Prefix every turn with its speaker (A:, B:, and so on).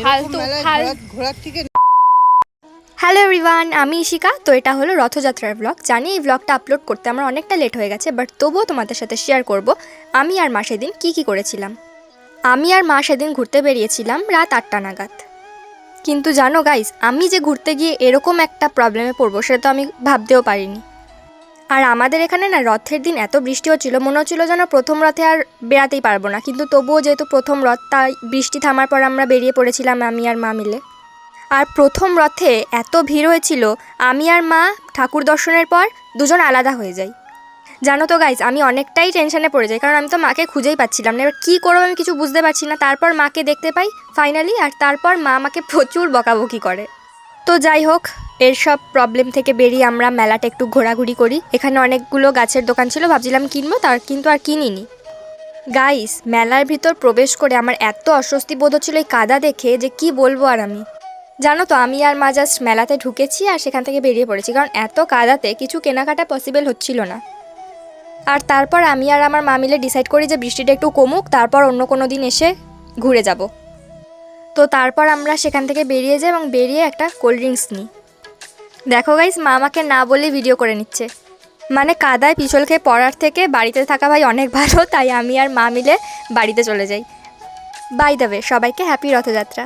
A: ফালতু
B: ঘোরার থেকে।
A: হ্যালো এভরিওয়ান, আমি ইশিকা। তো এটা হলো রথযাত্রার ব্লগ। জানি এই ব্লগটা আপলোড করতে আমার অনেকটা লেট হয়ে গেছে, বাট তবুও তোমাদের সাথে শেয়ার করব আমি আর মা সেদিন কী করেছিলাম। আমি আর মা সেদিন ঘুরতে বেরিয়েছিলাম রাত 8টা নাগাদ। কিন্তু জানো গাইস, আমি যে ঘুরতে গিয়ে এরকম একটা প্রবলেমে পড়বো সেটা তো আমি ভাবতেও পারিনি। আর আমাদের এখানে না রথের দিন এত বৃষ্টি হচ্ছিল, মনে হচ্ছিল যেন প্রথম রথে আর বেরাতেই পারবো না। কিন্তু তবুও যেহেতু প্রথম রথ, তাই বৃষ্টি থামার পর আমরা বেরিয়ে পড়েছিলাম আমি আর মা মিলে। আর প্রথম রথে এত ভিড় হয়েছিল, আমি আর মা ঠাকুর দর্শনের পর দুজন আলাদা হয়ে যাই। জানো তো গাইজ, আমি অনেকটাই টেনশনে পড়ে যাই, কারণ আমি তো মাকে খুঁজেই পাচ্ছিলাম না। এবার কী করবো আমি কিছু বুঝতে পারছি না। তারপর মাকে দেখতে পাই ফাইনালি, আর তারপর মা আমাকে প্রচুর বকাবকি করে। তো যাই হোক, এর সব প্রবলেম থেকে বেরিয়ে আমরা মেলাটা একটু ঘোরাঘুরি করি। এখানে অনেকগুলো গাছের দোকান ছিল, ভাবছিলাম কিনবো, কিন্তু আর কিনিনি। গাইস, মেলার ভিতর প্রবেশ করে আমার এত অস্বস্তি বোধ হচ্ছিল এই কাদা দেখে, যে কি বলবো আর আমি। জানো তো, আমি আর মা জাস্ট মেলাতে ঢুকেছি আর সেখান থেকে বেরিয়ে পড়েছি, কারণ এত কাদাতে কিছু কেনাকাটা পসিবল হচ্ছিল না। আর তারপর আমি আর আমার মা মিলে ডিসাইড করি যে বৃষ্টিটা একটু কমুক, তারপর অন্য কোনো দিন এসে ঘুরে যাব। তো তারপর আমরা সেখান থেকে বেরিয়ে যাই এবং বেরিয়ে একটা কোল্ড ড্রিঙ্কস নিই। দেখো গাইস, মা আমাকে না বলে ভিডিও করে নিচ্ছে। মানে কাদায় পিছল খেয়ে পড়ার থেকে বাড়িতে থাকা ভাই অনেক ভালো, তাই আমি আর মা মিলে বাড়িতে চলে যাই। বাই দ্য ওয়ে, সবাইকে হ্যাপি রথযাত্রা।